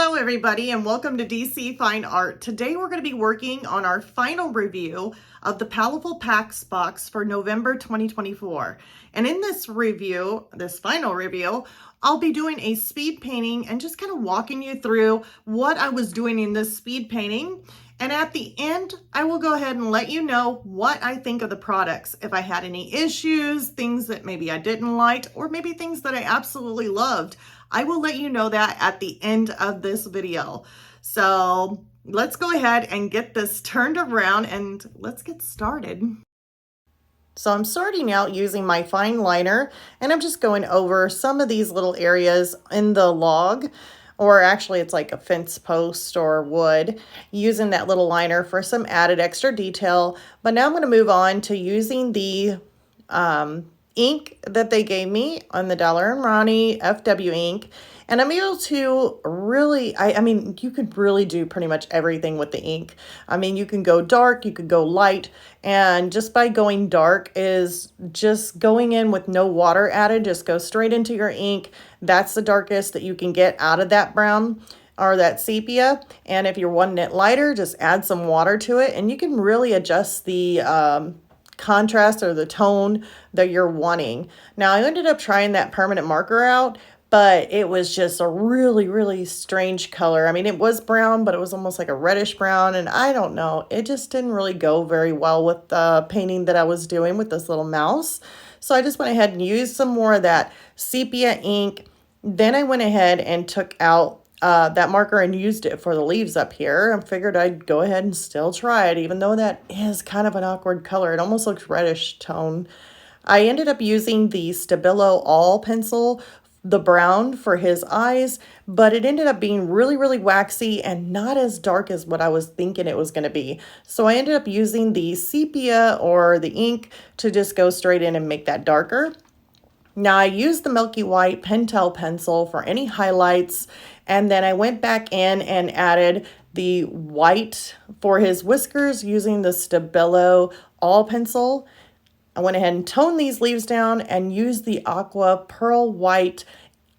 Hello everybody and welcome to DC Fine Art. Today we're going to be working on our final review of the Paletteful Packs box for November 2024. And in this review, this final review, I'll be doing a speed painting and just kind of walking you through what I was doing in this speed painting. And at the end, I will go ahead and let you know what I think of the products. If I had any issues, things that maybe I didn't like, or maybe things that I absolutely loved. I will let you know that at the end of this video. So let's go ahead and get this turned around and let's get started. So I'm starting out using my fine liner and I'm just going over some of these little areas in the log, or actually it's like a fence post or wood, using that little liner for some added extra detail. But now I'm going to move on to using the ink that they gave me on the Daler-Rowney FW ink. And I'm able to really, I mean, you could really do pretty much everything with the ink. I mean, you can go dark, you could go light, and just by going dark is just going in with no water added, just go straight into your ink. That's the darkest that you can get out of that brown or that sepia. And if you're wanting it lighter, just add some water to it and you can really adjust the contrast or the tone that you're wanting. Now I ended up trying that permanent marker out, but it was just a really strange color. I mean, it was brown, but it was almost like a reddish brown, and I don't know, it just didn't really go very well with the painting that I was doing with this little mouse. So I just went ahead and used some more of that sepia ink. Then I went ahead and took out that marker and used it for the leaves up here. I figured I'd go ahead and still try it, even though that is kind of an awkward color. It almost looks reddish tone. I ended up using the Stabilo All pencil, the brown, for his eyes, but it ended up being really waxy and not as dark as what I was thinking it was going to be. So I ended up using the sepia or the ink to just go straight in and make that darker. Now I used the milky white Pentel pencil for any highlights, and then I went back in and added the white for his whiskers using the Stabilo All pencil. I went ahead and toned these leaves down and used the aqua pearl white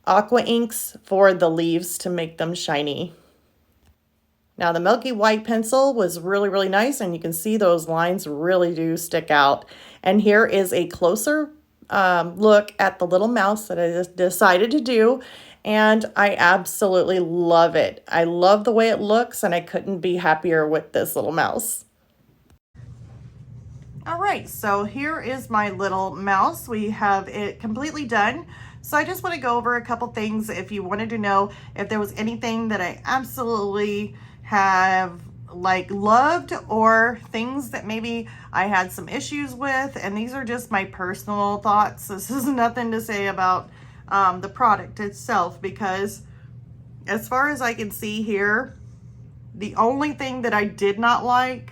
aqua inks for the leaves to make them shiny. Now the milky white pencil was really nice, and you can see those lines really do stick out. And here is a closer look at the little mouse that I just decided to do, and I absolutely love it. I love the way it looks, and I couldn't be happier with this little mouse. All right, so here is my little mouse. We have it completely done. So I just want to go over a couple things if you wanted to know if there was anything that I absolutely have loved, or things that maybe I had some issues with. And these are just my personal thoughts. This is nothing to say about the product itself, because as far as I can see here, the only thing that I did not like,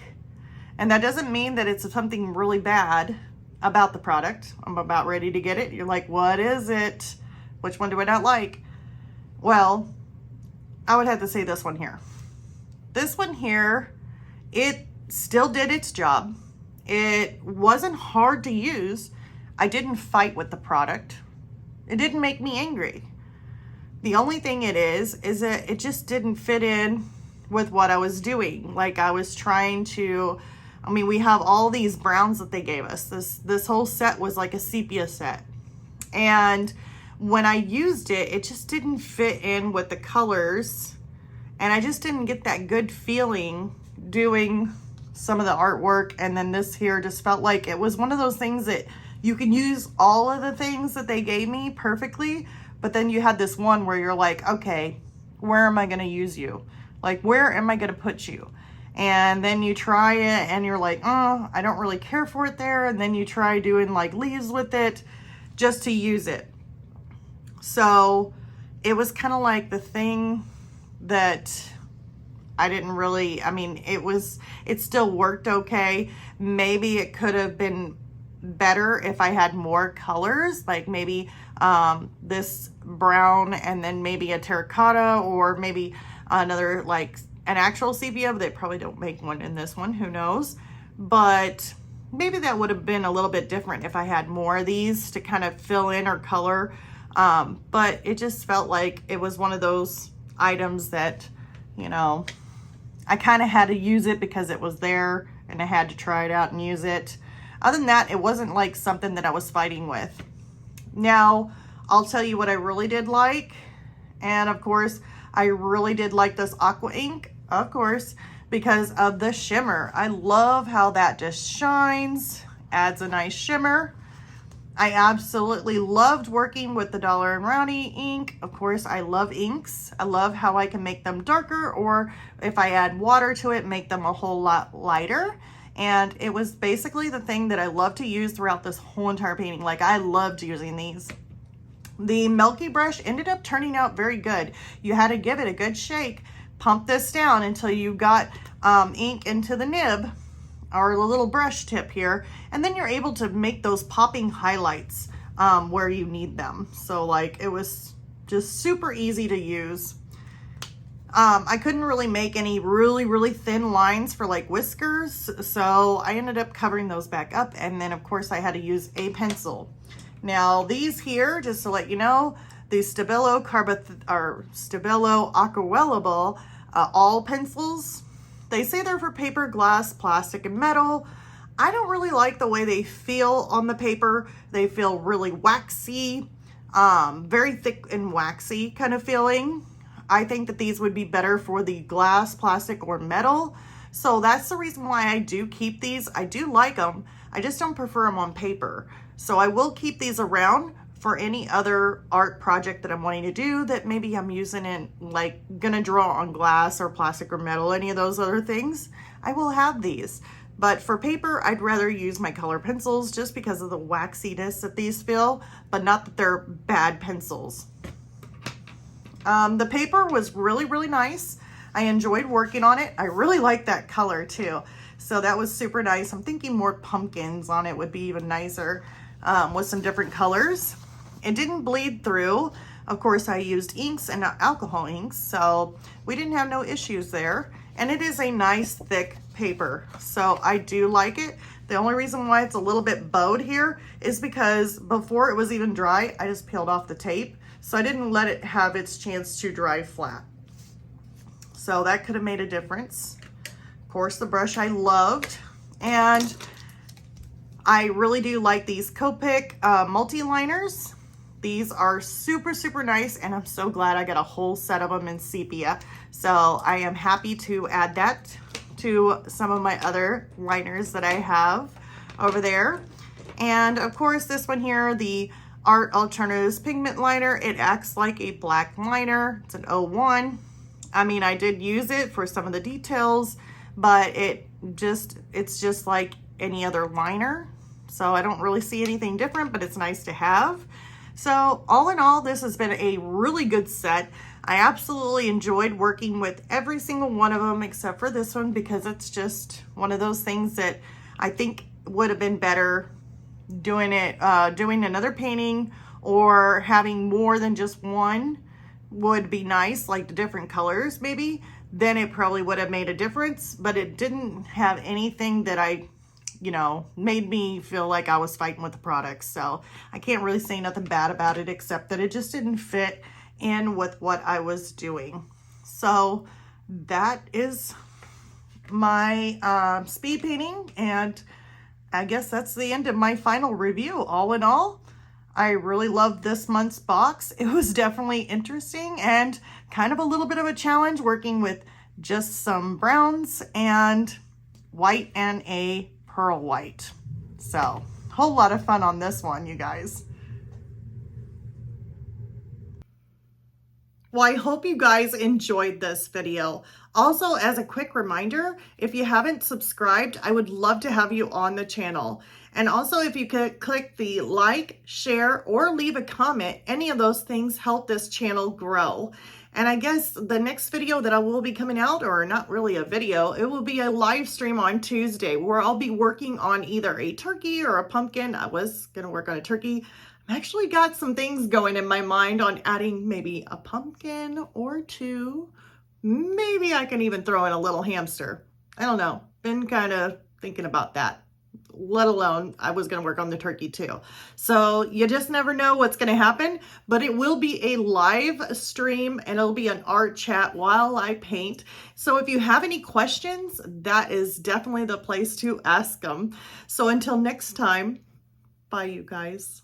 and that doesn't mean that it's something really bad about the product. I'm about ready to get it. You're like, what is it? Which one do I not like? Well, I would have to say this one here. This one here, it still did its job. It wasn't hard to use. I didn't fight with the product. It didn't make me angry. The only thing it is that it just didn't fit in with what I was doing. Like I was trying to, I mean, we have all these browns that they gave us. This whole set was like a sepia set. And when I used it, it just didn't fit in with the colors. And I just didn't get that good feeling doing some of the artwork. And then this here just felt like it was one of those things that you can use all of the things that they gave me perfectly, but then you had this one where you're like, okay, where am I going to use you? Like, where am I going to put you? And then you try it and you're like, oh, I don't really care for it there. And then you try doing like leaves with it just to use it. So it was kind of like the thing that I didn't really, I mean, it still worked okay. Maybe it could have been better if I had more colors, like maybe this brown and then maybe a terracotta, or maybe another, like an actual sepia. They probably don't make one in this one, who knows, but maybe that would have been a little bit different if I had more of these to kind of fill in or color. But it just felt like it was one of those items that, you know, I kind of had to use it because it was there and I had to try it out and use it. Other than that, it wasn't like something that I was fighting with. Now, I'll tell you what I really did like. And of course, I really did like this aqua ink, of course, because of the shimmer. I love how that just shines, adds a nice shimmer. I absolutely loved working with the Daler-Rowney ink. Of course, I love inks. I love how I can make them darker, or if I add water to it, make them a whole lot lighter. And it was basically the thing that I love to use throughout this whole entire painting. Like, I loved using these. The milky brush ended up turning out very good. You had to give it a good shake, pump this down until you got ink into the nib, or the little brush tip here, and then you're able to make those popping highlights where you need them. So like, it was just super easy to use. I couldn't really make any really thin lines for like whiskers, so I ended up covering those back up, and then of course I had to use a pencil. Now these here, just to let you know, the Stabilo Aqua All pencils. They say they're for paper, glass, plastic, and metal. I don't really like the way they feel on the paper. They feel really waxy, very thick and waxy kind of feeling. I think that these would be better for the glass, plastic, or metal. So that's the reason why I do keep these. I do like them. I just don't prefer them on paper. So I will keep these around for any other art project that I'm wanting to do that maybe I'm using it, like gonna draw on glass or plastic or metal, any of those other things, I will have these. But for paper, I'd rather use my color pencils just because of the waxiness that these feel, but not that they're bad pencils. The paper was really nice. I enjoyed working on it. I really like that color too. So that was super nice. I'm thinking more pumpkins on it would be even nicer with some different colors. It didn't bleed through. Of course, I used inks and alcohol inks, so we didn't have no issues there. And it is a nice thick paper, so I do like it. The only reason why it's a little bit bowed here is because before it was even dry, I just peeled off the tape, so I didn't let it have its chance to dry flat. So that could have made a difference. Of course, the brush I loved, and I really do like these Copic multi-liners. These are super nice, and I'm so glad I got a whole set of them in sepia. So I am happy to add that to some of my other liners that I have over there. And of course, this one here, the Art Alternatives Pigment Liner, it acts like a black liner. It's an 01. I mean, I did use it for some of the details, but it's just like any other liner. So I don't really see anything different, but it's nice to have. So all in all, this has been a really good set. I absolutely enjoyed working with every single one of them except for this one, because it's just one of those things that I think would have been better doing another painting, or having more than just one would be nice, like the different colors maybe. Then it probably would have made a difference, but it didn't have anything that made me feel like I was fighting with the product. So I can't really say nothing bad about it, except that it just didn't fit in with what I was doing. So that is my speed painting, and I guess that's the end of my final review. All in all, I really loved this month's box. It was definitely interesting and kind of a little bit of a challenge working with just some browns and white and a pearl white. So whole lot of fun on this one, you guys. Well, I hope you guys enjoyed this video. Also, as a quick reminder, if you haven't subscribed, I would love to have you on the channel. And also, if you could click the like, share, or leave a comment, any of those things help this channel grow. And I guess the next video that I will be coming out, or not really a video, it will be a live stream on Tuesday where I'll be working on either a turkey or a pumpkin. I was going to work on a turkey. I've actually got some things going in my mind on adding maybe a pumpkin or two. Maybe I can even throw in a little hamster. I don't know. Been kind of thinking about that. let alone I was going to work on the turkey too. So you just never know what's going to happen, but it will be a live stream and it'll be an art chat while I paint. So if you have any questions, that is definitely the place to ask them. So until next time, bye you guys.